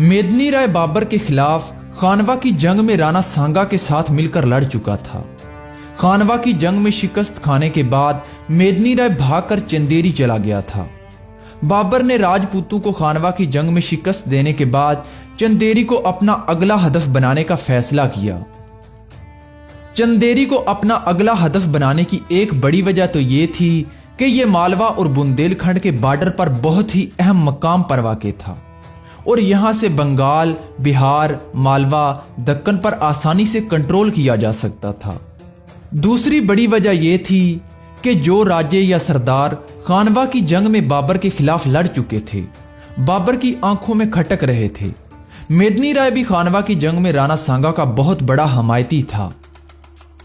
मेदनी राय बाबर के खिलाफ खानवा की जंग में राणा सांगा के साथ मिलकर लड़ चुका था। खानवा की जंग में शिकस्त खाने के बाद मेदनी राय भागकर चंदेरी चला गया था। बाबर ने राजपूतों को खानवा की जंग में शिकस्त देने के बाद चंदेरी को अपना अगला हदफ बनाने का फैसला किया। चंदेरी को अपना अगला हदफ बनाने की एक बड़ी वजह तो ये थी कि यह मालवा और बुंदेलखंड के बॉर्डर पर बहुत ही अहम मकाम पर वाक़ था और यहां से बंगाल, बिहार, मालवा, दक्कन पर आसानी से कंट्रोल किया जा सकता था। दूसरी बड़ी वजह यह थी कि जो राजे या सरदार खानवा की जंग में बाबर के खिलाफ लड़ चुके थे, बाबर की आंखों में खटक रहे थे। मेदनी राय भी खानवा की जंग में राणा सांगा का बहुत बड़ा हमायती था।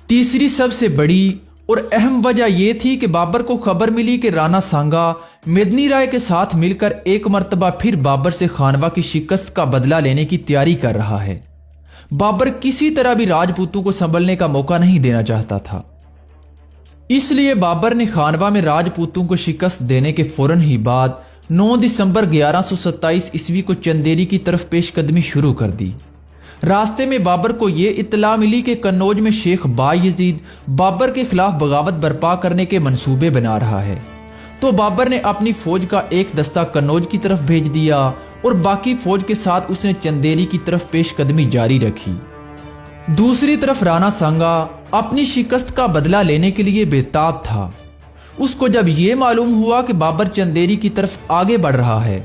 तीसरी सबसे बड़ी और अहम वजह यह थी कि बाबर को खबर मिली कि राणा सांगा मेदनी राय के साथ मिलकर एक मर्तबा फिर बाबर से खानवा की शिकस्त का बदला लेने की तैयारी कर रहा है। बाबर किसी तरह भी राजपूतों को संभलने का मौका नहीं देना चाहता था। इसलिए बाबर ने खानवा में राजपूतों को शिकस्त देने के फौरन ही बाद 9 दिसंबर 1127 ईस्वी को चंदेरी की तरफ पेशकदमी शुरू कर दी। रास्ते में बाबर को यह इत्तला मिली कि कन्नौज में शेख बायजीद बाबर के खिलाफ बगावत बर्पा करने के मंसूबे बना रहा है, तो बाबर ने अपनी फौज का एक दस्ता कन्नौज की तरफ भेज दिया और बाकी फौज के साथ उसने चंदेरी की तरफ पेशकदमी जारी रखी। दूसरी तरफ राणा सांगा अपनी शिकस्त का बदला लेने के लिए बेताब था। उसको जब यह मालूम हुआ कि बाबर चंदेरी की तरफ आगे बढ़ रहा है,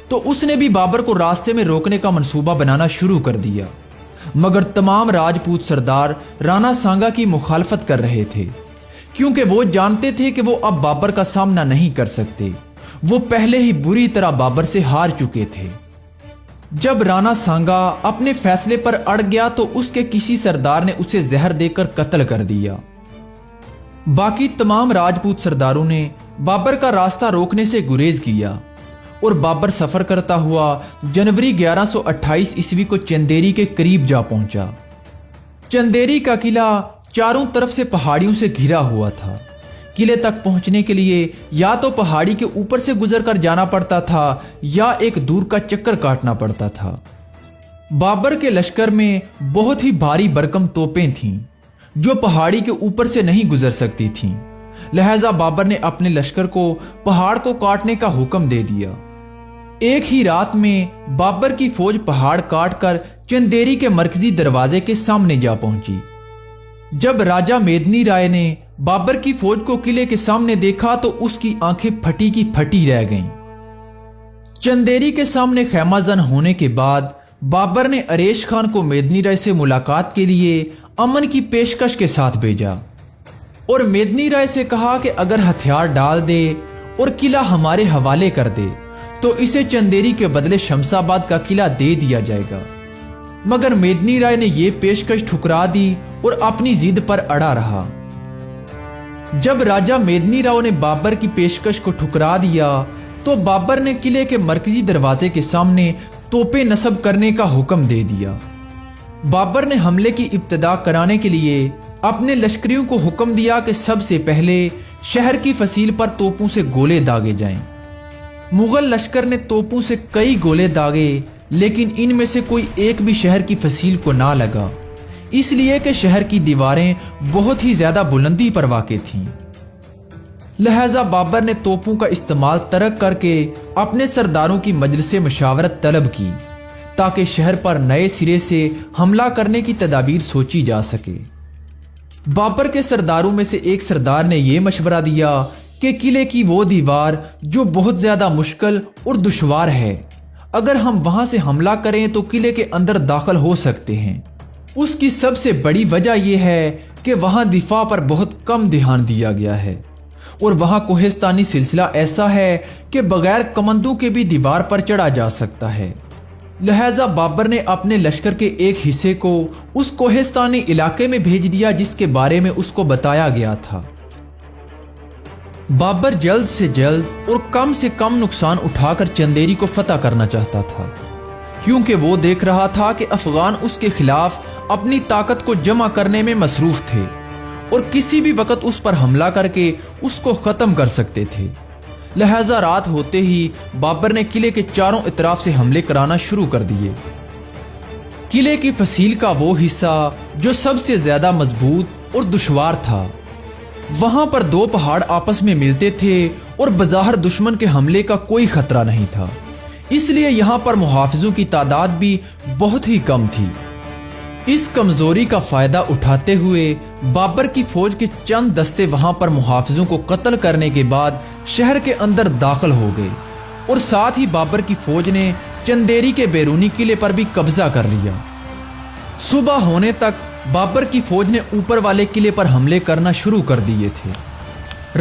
तो उसने भी बाबर को रास्ते में रोकने का मंसूबा बनाना शुरू कर दिया। मगर तमाम राजपूत सरदार राणा सांगा की मुखालफत कर रहे थे, क्योंकि वो जानते थे कि वो अब बाबर का सामना नहीं कर सकते। वो पहले ही बुरी तरह बाबर से हार चुके थे। जब राणा सांगा अपने फैसले पर अड़ गया तो उसके किसी सरदार ने उसे जहर देकर कत्ल कर दिया। बाकी तमाम राजपूत सरदारों ने बाबर का रास्ता रोकने से गुरेज किया और बाबर सफर करता हुआ जनवरी 1128 ईस्वी को चंदेरी के करीब जा पहुंचा। चंदेरी का किला चारों तरफ से पहाड़ियों से घिरा हुआ था। किले तक पहुंचने के लिए या तो पहाड़ी के ऊपर से गुजरकर जाना पड़ता था या एक दूर का चक्कर काटना पड़ता था। बाबर के लश्कर में बहुत ही भारी भरकम तोपें थीं जो पहाड़ी के ऊपर से नहीं गुजर सकती थीं। लिहाजा बाबर ने अपने लश्कर को पहाड़ को काटने का हुक्म दे दिया। एक ही रात में बाबर की फौज पहाड़ काटकर चंदेरी के मरकजी दरवाजे के सामने जा पहुंची। जब राजा मेदनी राय ने बाबर की फौज को किले के सामने देखा तो उसकी आंखें फटी की फटी रह गईं। चंदेरी के सामने खैमाजन होने के बाद बाबर ने अरेश खान को मेदनी राय से मुलाकात के लिए अमन की पेशकश के साथ भेजा और मेदनी राय से कहा कि अगर हथियार डाल दे और किला हमारे हवाले कर दे तो इसे चंदेरी के बदले शमशाबाद का किला दे दिया जाएगा। मगर मेदनी राय ने यह पेशकश ठुकरा दी और अपनी जिद पर अड़ा रहा। जब राजा मेदनी राव ने बाबर की पेशकश को ठुकरा दिया तो बाबर ने किले के मरकजी दरवाजे के सामने तोपें नस्ब करने का हुक्म दे दिया। बाबर ने हमले की इब्तिदा कराने के लिए अपने लश्करियों को हुक्म दिया कि सबसे पहले शहर की फसील पर तोपों से गोले दागे जाएं। मुगल लश्कर ने तोपों से कई गोले दागे, लेकिन इनमें से कोई एक भी शहर की फसील को ना लगा, इसलिए कि शहर की दीवारें बहुत ही ज्यादा बुलंदी पर वाक़ थीं। लिहाजा बाबर ने तोपों का इस्तेमाल तर्क करके अपने सरदारों की मजलिस मशावरत तलब की ताकि शहर पर नए सिरे से हमला करने की तदाबीर सोची जा सके। बाबर के सरदारों में से एक सरदार ने यह मशवरा दिया कि किले की वो दीवार जो बहुत ज्यादा मुश्किल और दुश्वार है, अगर हम वहां से हमला करें तो किले के अंदर दाखिल हो सकते हैं। उसकी सबसे बड़ी वजह यह है कि वहां दिफा पर बहुत कम ध्यान दिया गया है और वहां कोहिस्तानी सिलसिला ऐसा है कि बगैर कमंदों के भी दीवार पर चढ़ा जा सकता है। लिहाजा बाबर ने अपने लश्कर के एक हिस्से को उस कोहिस्तानी इलाके में भेज दिया जिसके बारे में उसको बताया गया था। बाबर जल्द से जल्द और कम से कम नुकसान उठाकर चंदेरी को फतह करना चाहता था, क्योंकि वो देख रहा था कि अफगान उसके खिलाफ अपनी ताकत को जमा करने में मसरूफ थे और किसी भी वक्त उस पर हमला करके उसको खत्म कर सकते थे। لہذا رات ہوتے ہی بابر نے قلعے کے چاروں اطراف سے حملے کرانا شروع کر دیے۔ قلعے کی فصیل کا وہ حصہ جو سب سے زیادہ مضبوط اور دشوار تھا، وہاں پر دو پہاڑ آپس میں ملتے تھے اور بظاہر دشمن کے حملے کا کوئی خطرہ نہیں تھا، اس لیے یہاں پر محافظوں کی تعداد بھی بہت ہی کم تھی۔ اس کمزوری کا فائدہ اٹھاتے ہوئے بابر کی فوج کے چند دستے وہاں پر محافظوں کو قتل کرنے کے بعد شہر کے اندر داخل ہو گئے، اور ساتھ ہی بابر کی فوج نے چندیری کے بیرونی قلعے پر بھی قبضہ کر لیا۔ صبح ہونے تک بابر کی فوج نے اوپر والے قلعے پر حملے کرنا شروع کر دیے تھے۔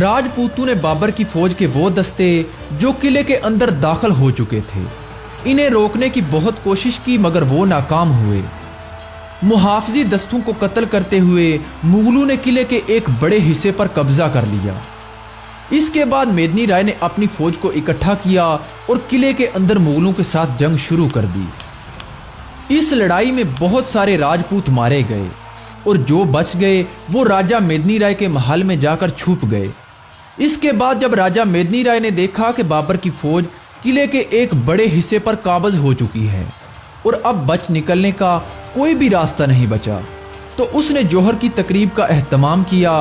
راجپوتوں نے بابر کی فوج کے وہ دستے جو قلعے کے اندر داخل ہو چکے تھے، انہیں روکنے کی بہت کوشش کی، مگر وہ ناکام ہوئے۔ محافظی دستوں کو قتل کرتے ہوئے مغلوں نے قلعے کے ایک بڑے حصے پر قبضہ کر لیا۔ اس کے بعد میدنی رائے نے اپنی فوج کو اکٹھا کیا اور قلعے کے اندر مغلوں کے ساتھ جنگ شروع کر دی۔ اس لڑائی میں بہت سارے راجپوت مارے گئے، اور جو بچ گئے وہ راجہ میدنی رائے کے محل میں جا کر چھپ گئے۔ اس کے بعد جب راجہ میدنی رائے نے دیکھا کہ بابر کی فوج قلعے کے ایک بڑے حصے پر قابض ہو چکی ہے اور اب بچ نکلنے کا کوئی بھی راستہ نہیں بچا، تو اس نے جوہر کی تقریب کا اہتمام کیا،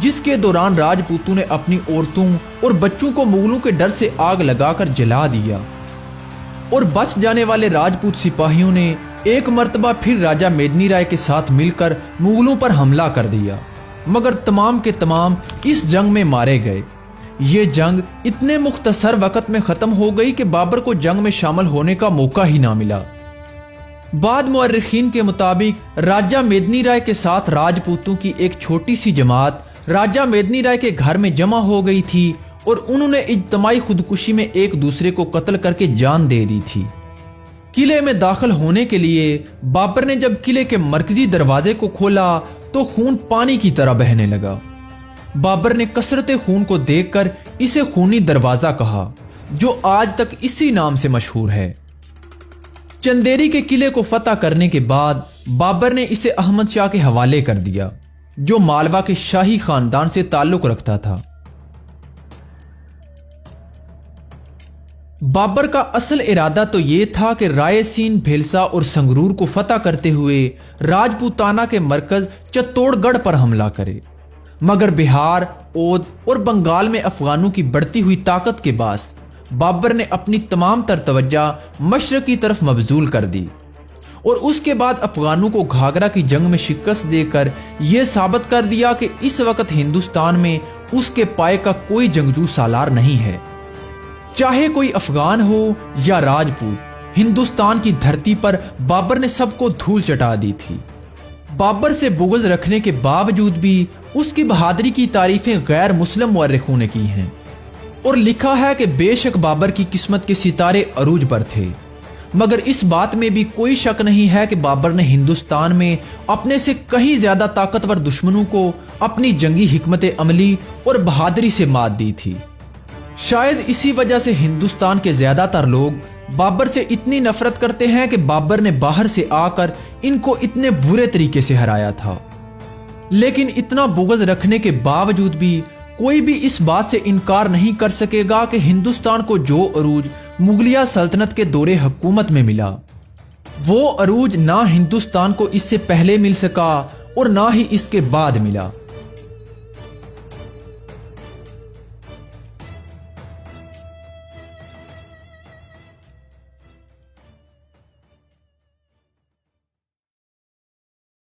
جس کے دوران راجپوتوں نے اپنی عورتوں اور بچوں کو مغلوں کے ڈر سے آگ لگا کر جلا دیا، اور بچ جانے والے راجپوت سپاہیوں نے ایک مرتبہ پھر راجہ میدنی رائے کے ساتھ مل کر مغلوں پر حملہ کر دیا، مگر تمام کے تمام اس جنگ میں مارے گئے۔ یہ جنگ اتنے مختصر وقت میں ختم ہو گئی کہ بابر کو جنگ میں شامل ہونے کا موقع ہی نہ ملا۔ بعد مورخین کے مطابق راجہ میدنی رائے کے ساتھ راجپوتوں کی ایک چھوٹی سی جماعت راجہ میدنی رائے کے گھر میں جمع ہو گئی تھی، اور انہوں نے اجتماعی خودکشی میں ایک دوسرے کو قتل کر کے جان دے دی تھی۔ قلعے میں داخل ہونے کے لیے بابر نے جب قلعے کے مرکزی دروازے کو کھولا تو خون پانی کی طرح بہنے لگا۔ بابر نے کثرت خون کو دیکھ کر اسے خونی دروازہ کہا، جو آج تک اسی نام سے مشہور ہے۔ چندیری کے قلعے کو فتح کرنے کے بعد بابر نے اسے احمد شاہ کے حوالے کر دیا، جو مالوا کے شاہی خاندان سے تعلق رکھتا تھا۔ بابر کا اصل ارادہ تو یہ تھا کہ رائے سین، بھیلسا اور سنگرور کو فتح کرتے ہوئے راجپوتانہ کے مرکز چتوڑ گڑھ پر حملہ کرے، مگر بہار، اودھ اور بنگال میں افغانوں کی بڑھتی ہوئی طاقت کے باعث بابر نے اپنی تمام تر توجہ مشرق کی طرف مبذول کر دی، اور اس کے بعد افغانوں کو گھاگرا کی جنگ میں شکست دے کر یہ ثابت کر دیا کہ اس وقت ہندوستان میں اس کے پائے کا کوئی جنگجو سالار نہیں ہے۔ چاہے کوئی افغان ہو یا راجپوت، ہندوستان کی دھرتی پر بابر نے سب کو دھول چٹا دی تھی۔ بابر سے بغض رکھنے کے باوجود بھی اس کی بہادری کی تعریفیں غیر مسلم مورخوں نے کی ہیں، اور لکھا ہے کہ بے شک بابر کی قسمت کے ستارے عروج پر تھے، مگر اس بات میں بھی کوئی شک نہیں ہے کہ بابر نے ہندوستان میں اپنے سے کہیں زیادہ طاقتور دشمنوں کو اپنی جنگی حکمت عملی اور بہادری سے مات دی تھی۔ شاید اسی وجہ سے ہندوستان کے زیادہ تر لوگ بابر سے اتنی نفرت کرتے ہیں کہ بابر نے باہر سے آ کر ان کو اتنے برے طریقے سے ہرایا تھا۔ لیکن اتنا بغض رکھنے کے باوجود بھی کوئی بھی اس بات سے انکار نہیں کر سکے گا کہ ہندوستان کو جو عروج مغلیہ سلطنت کے دور حکومت میں ملا، وہ عروج نہ ہندوستان کو اس سے پہلے مل سکا اور نہ ہی اس کے بعد ملا۔